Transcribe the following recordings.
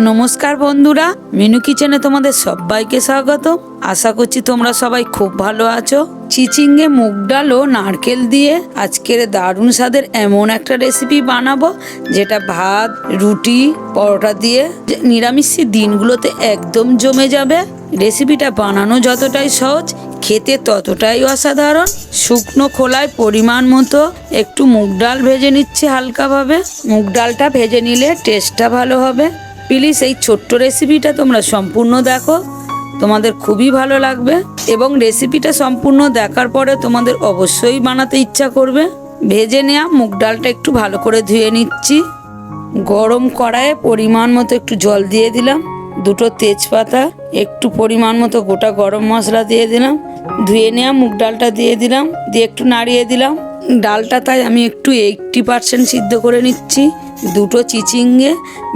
নমস্কার বন্ধুরা, মিনু কিচেনে তোমাদের সবাইকে স্বাগত। আশা করছি তোমরা সবাই খুব ভালো আছো। চিচিঙ্গে মুগ ডাল ও নারকেল দিয়ে আজকের দারুণ স্বাদের এমন একটা রেসিপি বানাবো যেটা ভাত, রুটি, পরোটা দিয়ে নিরামিষের দিনগুলোতে একদম জমে যাবে। রেসিপিটা বানানো যতটাই সহজ, খেতে ততটাই অসাধারণ। শুকনো খোলায় পরিমাণ মতো একটু মুগ ডাল ভেজে নিচ্ছে হালকাভাবে। মুগ ডালটা ভেজে নিলে টেস্টটা ভালো হবে। প্লিজ এই ছোট্ট রেসিপিটা তোমরা সম্পূর্ণ দেখো, তোমাদের খুবই ভালো লাগবে এবং রেসিপিটা সম্পূর্ণ দেখার পরে তোমাদের অবশ্যই বানাতে ইচ্ছা করবে। ভেজে নেওয়া মুগ ডালটা একটু ভালো করে ধুয়ে নিচ্ছি। গরম কড়াইয়ে পরিমাণ মতো একটু জল দিয়ে দিলাম, দুটো তেজপাতা, একটু পরিমাণ মতো গোটা গরম মশলা দিয়ে দিলাম, ধুয়ে নেওয়া মুগ ডালটা দিয়ে দিলাম, দিয়ে একটু নাড়িয়ে দিলাম। ডালটা তাই আমি একটু 80% সিদ্ধ করে নিচ্ছি। দুটো চিচিঙ্গে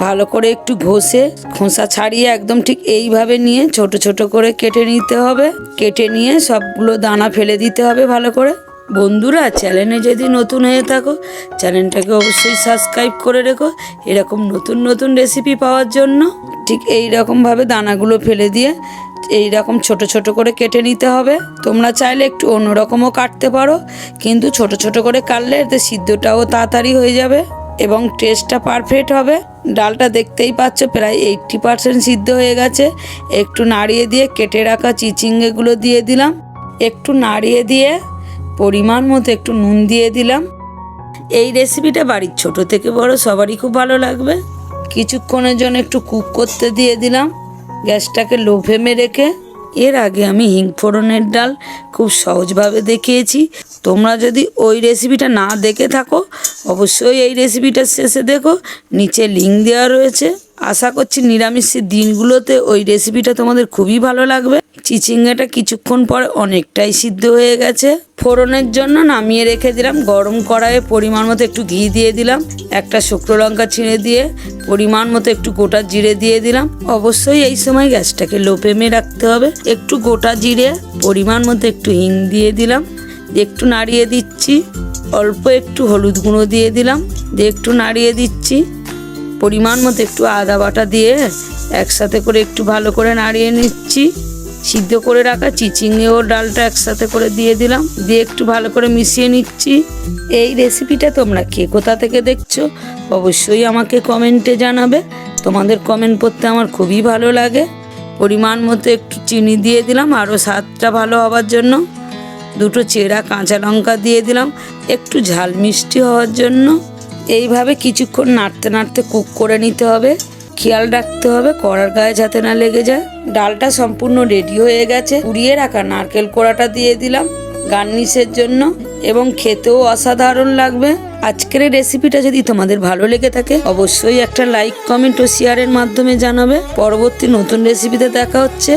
ভালো করে একটু ঘষে খোসা ছাড়িয়ে একদম ঠিক এইভাবে নিয়ে ছোট ছোট করে কেটে নিতে হবে। কেটে নিয়ে সবগুলো দানা ফেলে দিতে হবে ভালো করে। বন্ধুরা, চ্যানেলে যদি নতুন হয়ে থাকো চ্যানেলটাকে অবশ্যই সাবস্ক্রাইব করে রেখো এরকম নতুন নতুন রেসিপি পাওয়ার জন্য। ঠিক এই রকমভাবে দানাগুলো ফেলে দিয়ে এই রকম ছোট ছোট করে কেটে নিতে হবে। তোমরা চাইলে একটু অন্যরকমও কাটতে পারো, কিন্তু ছোট ছোট করে কাটলে এতে সিদ্ধটাও তাড়াতাড়ি হয়ে যাবে এবং টেস্টটা পারফেক্ট হবে। ডালটা দেখতেই পাচ্ছ প্রায় 80% সিদ্ধ হয়ে গেছে। একটু নাড়িয়ে দিয়ে কেটে রাখা চিচিঙ্গেগুলো দিয়ে দিলাম। একটু নাড়িয়ে দিয়ে পরিমাণ মতো একটু নুন দিয়ে দিলাম। এই রেসিপিটা বাড়ির ছোট থেকে বড় সবারই খুব ভালো লাগবে। কিছুক্ষণের জন্য একটু কুক করতে দিয়ে দিলাম, গ্যাসটাকে লো ফ্লেমে রেখে। এর আগে আমি হিং ফোড়নের ডাল খুব সহজভাবে দেখিয়েছি। তোমরা যদি ওই রেসিপিটা না দেখে থাকো অবশ্যই এই রেসিপিটা শেষে দেখো, নিচে লিঙ্ক দেওয়া রয়েছে। আশা করছি নিরামিষের দিনগুলোতে ওই রেসিপিটা তোমাদের খুবই ভালো লাগবে। চিচিঙ্গাটা কিছুক্ষণ পরে অনেকটাই সিদ্ধ হয়ে গেছে। ফোড়নের জন্য নামিয়ে রেখে দিলাম। গরম কড়াইয়ে পরিমাণ মতো একটু ঘি দিয়ে দিলাম, একটা শুকনো লঙ্কা ছিঁড়ে দিয়ে পরিমাণ মতো একটু গোটা জিরে দিয়ে দিলাম। অবশ্যই এই সময় গ্যাসটাকে লো ফ্লেমে রাখতে হবে। একটু গোটা জিরে, পরিমাণ মতো একটু হিং দিয়ে দিলাম, একটু নাড়িয়ে দিচ্ছি। অল্প একটু হলুদ গুঁড়ো দিয়ে দিলাম, দিয়ে একটু নাড়িয়ে দিচ্ছি। পরিমাণ মতো একটু আদা বাটা দিয়ে একসাথে করে একটু ভালো করে নাড়িয়ে নিচ্ছি। সিদ্ধ করে রাখা চিচিঙ্গে ও ডালটা একসাথে করে দিয়ে দিলাম, দিয়ে একটু ভালো করে মিশিয়ে নিচ্ছি। এই রেসিপিটা তোমরা কে কোথা থেকে দেখছো অবশ্যই আমাকে কমেন্টে জানাবে। তোমাদের কমেন্ট পড়তে আমার খুবই ভালো লাগে। পরিমাণ মতো একটু চিনি দিয়ে দিলাম আরও স্বাদটা ভালো হওয়ার জন্য। দুটো চেরা কাঁচা লঙ্কা দিয়ে দিলাম একটু ঝাল মিষ্টি হওয়ার জন্য। এইভাবে কিছুক্ষণ নাড়তে নাড়তে কুক করে নিতে হবে। খেয়াল রাখতে হবে কড়ার গায়ে যাতে না লেগে যায়। ডালটা সম্পূর্ণ রেডি হয়ে গেছে। কুড়িয়ে রাখা নারকেল কোড়াটা দিয়ে দিলাম গার্নিশের জন্য এবং খেতেও অসাধারণ লাগবে। আজকের রেসিপিটা যদি তোমাদের ভালো লেগে থাকে অবশ্যই একটা লাইক, কমেন্ট ও শেয়ারের মাধ্যমে জানাবে। পরবর্তী নতুন রেসিপিতে দেখা হচ্ছে।